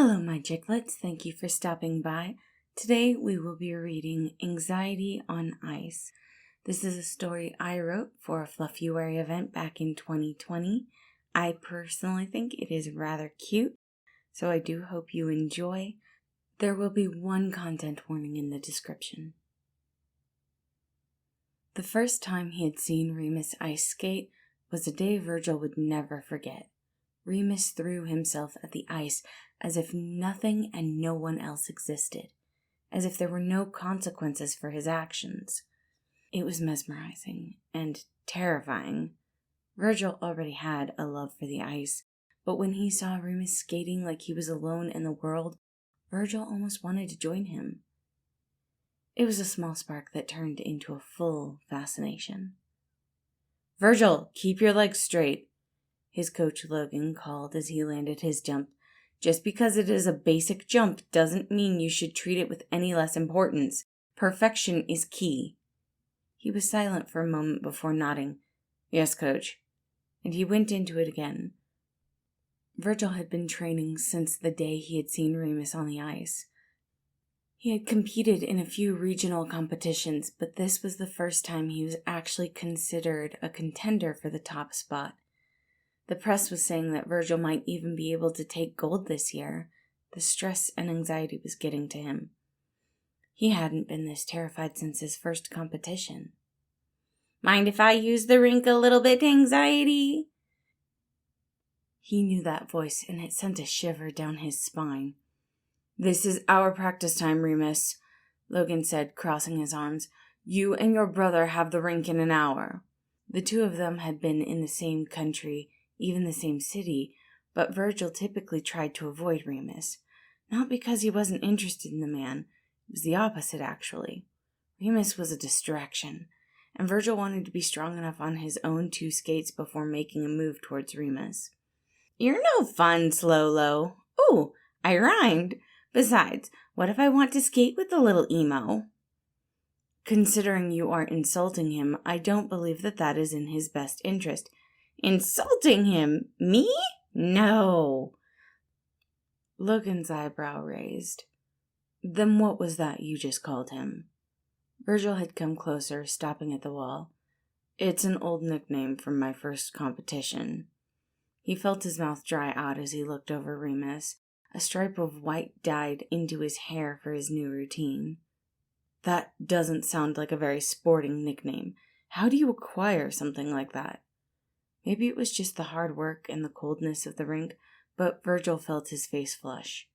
Hello, my Jiglets. Thank you for stopping by. Today we will be reading Anxiety on Ice. This is a story I wrote for a Fluffy-Wary event back in 2020. I personally think it is rather cute, so I do hope you enjoy. There will be one content warning in the description. The first time he had seen Remus ice skate was a day Virgil would never forget. Remus threw himself at the ice as if nothing and no one else existed, as if there were no consequences for his actions. It was mesmerizing and terrifying. Virgil already had a love for the ice, but when he saw Remus skating like he was alone in the world, Virgil almost wanted to join him. It was a small spark that turned into a full fascination. "Virgil, keep your legs straight," his coach Logan called as he landed his jump. "Just because it is a basic jump doesn't mean you should treat it with any less importance. Perfection is key." He was silent for a moment before nodding. "Yes, coach." And he went into it again. Virgil had been training since the day he had seen Remus on the ice. He had competed in a few regional competitions, but this was the first time he was actually considered a contender for the top spot. The press was saying that Virgil might even be able to take gold this year. The stress and anxiety was getting to him. He hadn't been this terrified since his first competition. "Mind if I use the rink a little bit, anxiety?" He knew that voice, and it sent a shiver down his spine. "This is our practice time, Remus," Logan said, crossing his arms. "You and your brother have the rink in an hour." The two of them had been in the same country, even the same city, but Virgil typically tried to avoid Remus. Not because he wasn't interested in the man. It was the opposite, actually. Remus was a distraction, and Virgil wanted to be strong enough on his own two skates before making a move towards Remus. "You're no fun, Slow-Lo." "Ooh, I rhymed. Besides, what if I want to skate with the little emo?" "Considering you are insulting him, I don't believe that is in his best interest." "Insulting him? Me? No." Logan's eyebrow raised. "Then what was that you just called him?" Virgil had come closer, stopping at the wall. "It's an old nickname from my first competition." He felt his mouth dry out as he looked over Remus. A stripe of white dyed into his hair for his new routine. "That doesn't sound like a very sporting nickname. How do you acquire something like that?" Maybe it was just the hard work and the coldness of the rink, but Virgil felt his face flush.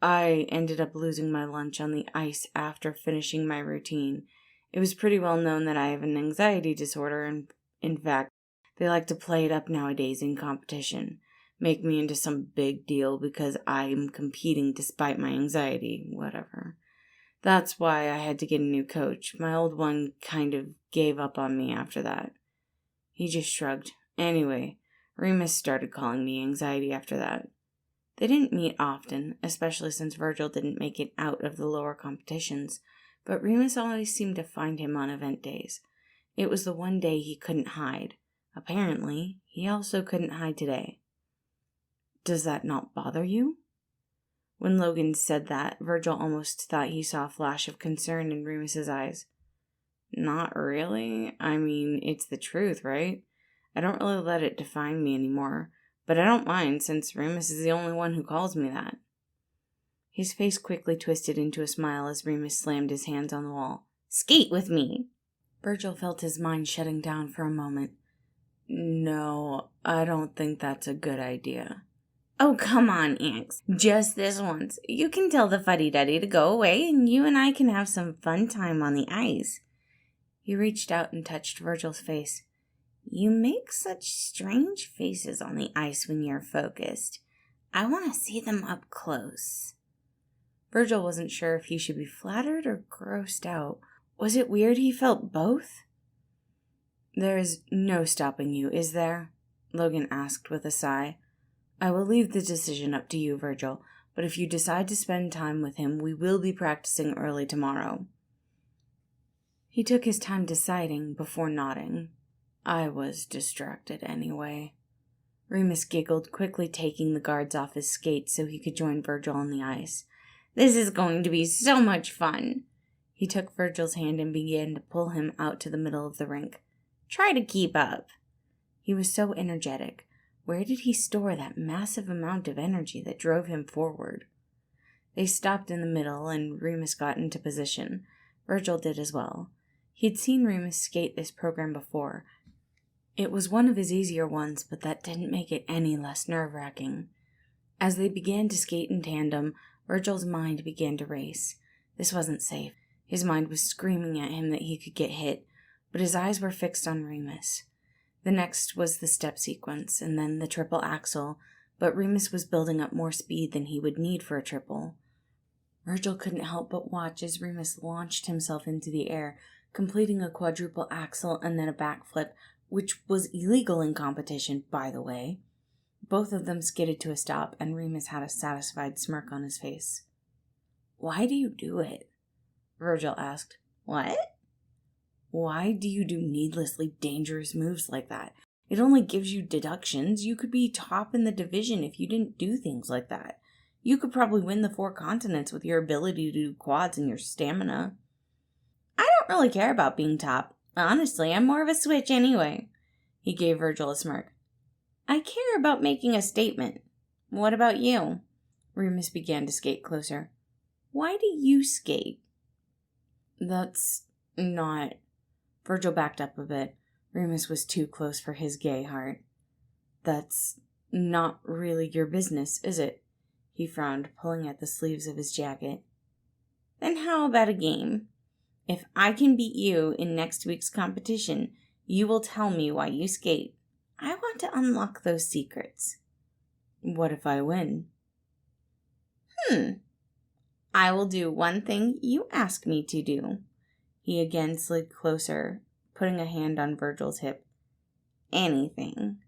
"I ended up losing my lunch on the ice after finishing my routine. It was pretty well known that I have an anxiety disorder, and in fact, they like to play it up nowadays in competition. Make me into some big deal because I'm competing despite my anxiety, whatever. That's why I had to get a new coach. My old one kind of gave up on me after that." He just shrugged. "Anyway, Remus started calling me Anxiety after that." They didn't meet often, especially since Virgil didn't make it out of the lower competitions, but Remus always seemed to find him on event days. It was the one day he couldn't hide. Apparently, he also couldn't hide today. "Does that not bother you?" When Logan said that, Virgil almost thought he saw a flash of concern in Remus's eyes. "Not really. I mean, it's the truth, right? I don't really let it define me anymore, but I don't mind since Remus is the only one who calls me that." His face quickly twisted into a smile as Remus slammed his hands on the wall. "Skate with me." Virgil felt his mind shutting down for a moment. "No, I don't think that's a good idea." "Oh, come on, Anx. Just this once. You can tell the fuddy-duddy to go away, and you and I can have some fun time on the ice." He reached out and touched Virgil's face. "You make such strange faces on the ice when you're focused. I want to see them up close." Virgil wasn't sure if he should be flattered or grossed out. Was it weird he felt both? "There's no stopping you, is there?" Logan asked with a sigh. "I will leave the decision up to you, Virgil, but if you decide to spend time with him, we will be practicing early tomorrow." He took his time deciding before nodding. "I was distracted anyway." Remus giggled, quickly taking the guards off his skates so he could join Virgil on the ice. "This is going to be so much fun." He took Virgil's hand and began to pull him out to the middle of the rink. "Try to keep up." He was so energetic. Where did he store that massive amount of energy that drove him forward? They stopped in the middle, and Remus got into position. Virgil did as well. He'd seen Remus skate this program before. It was one of his easier ones, but that didn't make it any less nerve-wracking. As they began to skate in tandem, Virgil's mind began to race. This wasn't safe. His mind was screaming at him that he could get hit, but his eyes were fixed on Remus. The next was the step sequence, and then the triple axel, but Remus was building up more speed than he would need for a triple. Virgil couldn't help but watch as Remus launched himself into the air, completing a quadruple axel and then a backflip, which was illegal in competition, by the way. Both of them skidded to a stop, and Remus had a satisfied smirk on his face. "Why do you do it?" Virgil asked. "What?" "Why do you do needlessly dangerous moves like that? It only gives you deductions. You could be top in the division if you didn't do things like that. You could probably win the 4 continents with your ability to do quads and your stamina." "I don't really care about being top. Honestly, I'm more of a switch anyway." He gave Virgil a smirk. "I care about making a statement. What about you?" Remus began to skate closer. "Why do you skate?" "That's not..." Virgil backed up a bit. Remus was too close for his gay heart. "That's not really your business, is it?" He frowned, pulling at the sleeves of his jacket. "Then how about a game? If I can beat you in next week's competition, you will tell me why you skate. I want to unlock those secrets." "What if I win?" "I will do one thing you ask me to do." He again slid closer, putting a hand on Virgil's hip. "Anything."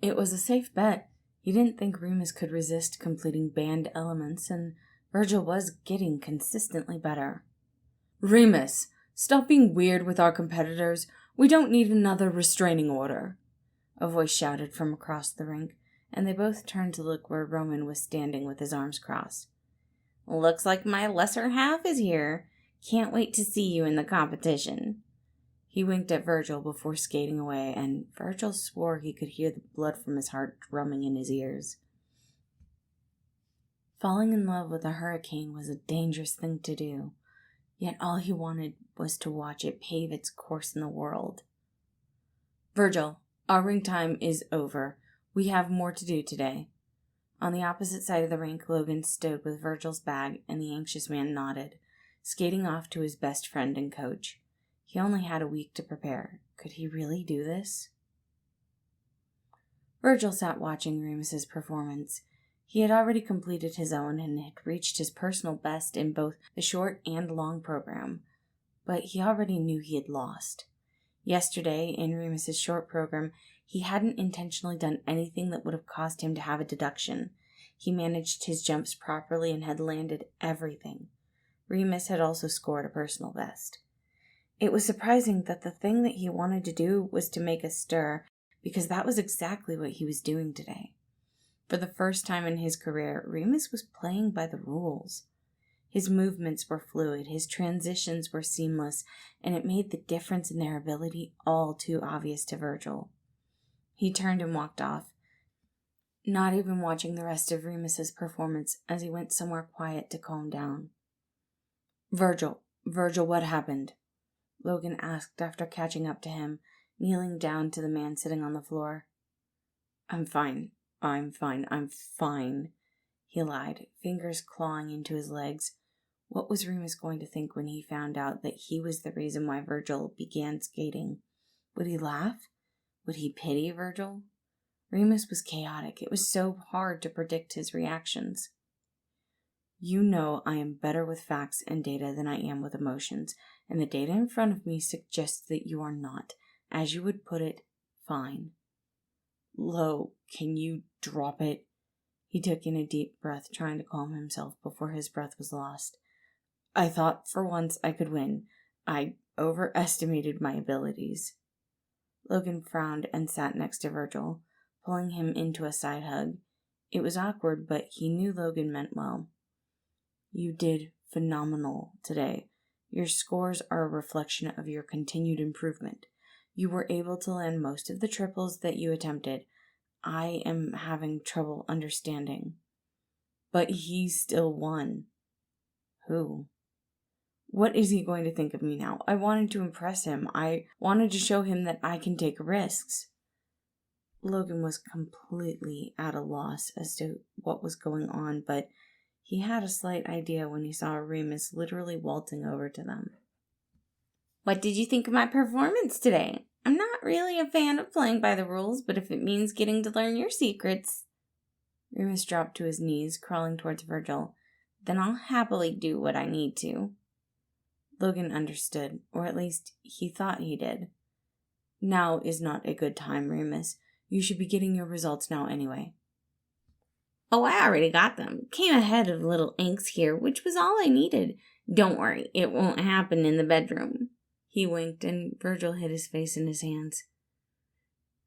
It was a safe bet. He didn't think Remus could resist completing banned elements, and Virgil was getting consistently better. "Remus, stop being weird with our competitors. We don't need another restraining order," a voice shouted from across the rink, and they both turned to look where Roman was standing with his arms crossed. "Looks like my lesser half is here. Can't wait to see you in the competition." He winked at Virgil before skating away, and Virgil swore he could hear the blood from his heart drumming in his ears. Falling in love with a hurricane was a dangerous thing to do, yet all he wanted was to watch it pave its course in the world. "Virgil, our rink time is over. We have more to do today." On the opposite side of the rink, Logan stood with Virgil's bag, and the anxious man nodded, skating off to his best friend and coach. He only had a week to prepare. Could he really do this? Virgil sat watching Remus's performance. He had already completed his own and had reached his personal best in both the short and long program, but he already knew he had lost. Yesterday, in Remus's short program, he hadn't intentionally done anything that would have caused him to have a deduction. He managed his jumps properly and had landed everything. Remus had also scored a personal best. It was surprising that the thing that he wanted to do was to make a stir, because that was exactly what he was doing today. For the first time in his career, Remus was playing by the rules. His movements were fluid, his transitions were seamless, and it made the difference in their ability all too obvious to Virgil. He turned and walked off, not even watching the rest of Remus's performance as he went somewhere quiet to calm down. Virgil, what happened?" Logan asked after catching up to him, kneeling down to the man sitting on the floor. I'm fine, he lied, fingers clawing into his legs. What was Remus going to think when he found out that he was the reason why Virgil began skating? Would he laugh? Would he pity Virgil? Remus was chaotic. It was so hard to predict his reactions. "You know I am better with facts and data than I am with emotions, and the data in front of me suggests that you are not, as you would put it, fine." "Lo, can you drop it?" He took in a deep breath, trying to calm himself before his breath was lost. "I thought for once I could win. I overestimated my abilities." Logan frowned and sat next to Virgil. pulling him into a side hug. It was awkward, but he knew Logan meant well. You did phenomenal today. Your scores are a reflection of your continued improvement. You were able to land most of the triples that you attempted. I am having trouble understanding. But he still won. Who? What is he going to think of me now? I wanted to impress him. I wanted to show him that I can take risks. Logan was completely at a loss as to what was going on, but he had a slight idea when he saw Remus literally waltzing over to them. What did you think of my performance today? I'm not really a fan of playing by the rules, but if it means getting to learn your secrets... Remus dropped to his knees, crawling towards Virgil. Then I'll happily do what I need to. Logan understood, or at least he thought he did. Now is not a good time, Remus. You should be getting your results now anyway. Oh, I already got them. Came ahead of little Inks here, which was all I needed. Don't worry, it won't happen in the bedroom. He winked, and Virgil hid his face in his hands.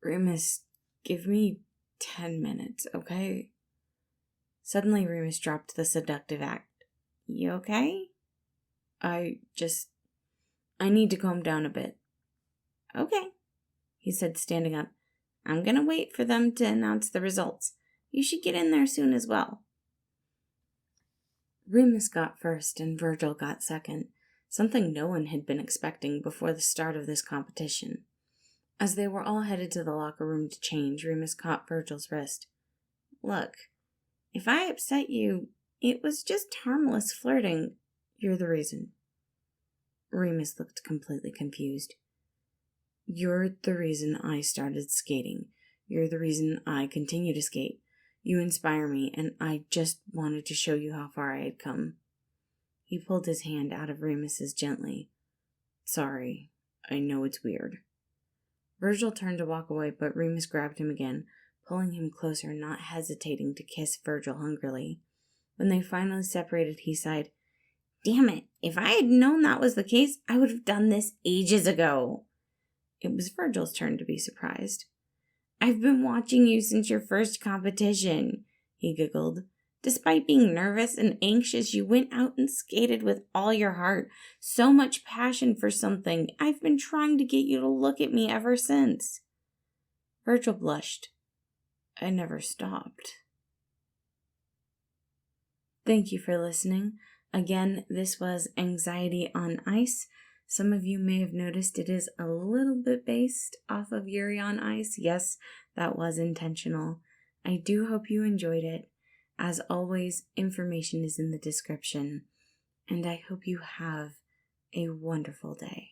Remus, give me 10 minutes, okay? Suddenly, Remus dropped the seductive act. You okay? I need to calm down a bit. Okay, he said, standing up. I'm gonna wait for them to announce the results. You should get in there soon as well. Remus got first and Virgil got second, something no one had been expecting before the start of this competition. As they were all headed to the locker room to change, Remus caught Virgil's wrist. Look, if I upset you, it was just harmless flirting. You're the reason. Remus looked completely confused. You're the reason I started skating. You're the reason I continue to skate. You inspire me, and I just wanted to show you how far I had come. He pulled his hand out of Remus's gently. Sorry, I know it's weird. Virgil turned to walk away, but Remus grabbed him again, pulling him closer, not hesitating to kiss Virgil hungrily. When they finally separated, he sighed, Damn it, if I had known that was the case, I would have done this ages ago. It was Virgil's turn to be surprised. I've been watching you since your first competition, he giggled. Despite being nervous and anxious, you went out and skated with all your heart. So much passion for something. I've been trying to get you to look at me ever since. Virgil blushed. I never stopped. Thank you for listening. Again, this was Anxiety on Ice. Some of you may have noticed it is a little bit based off of Yuri on Ice. Yes, that was intentional. I do hope you enjoyed it. As always, information is in the description. And I hope you have a wonderful day.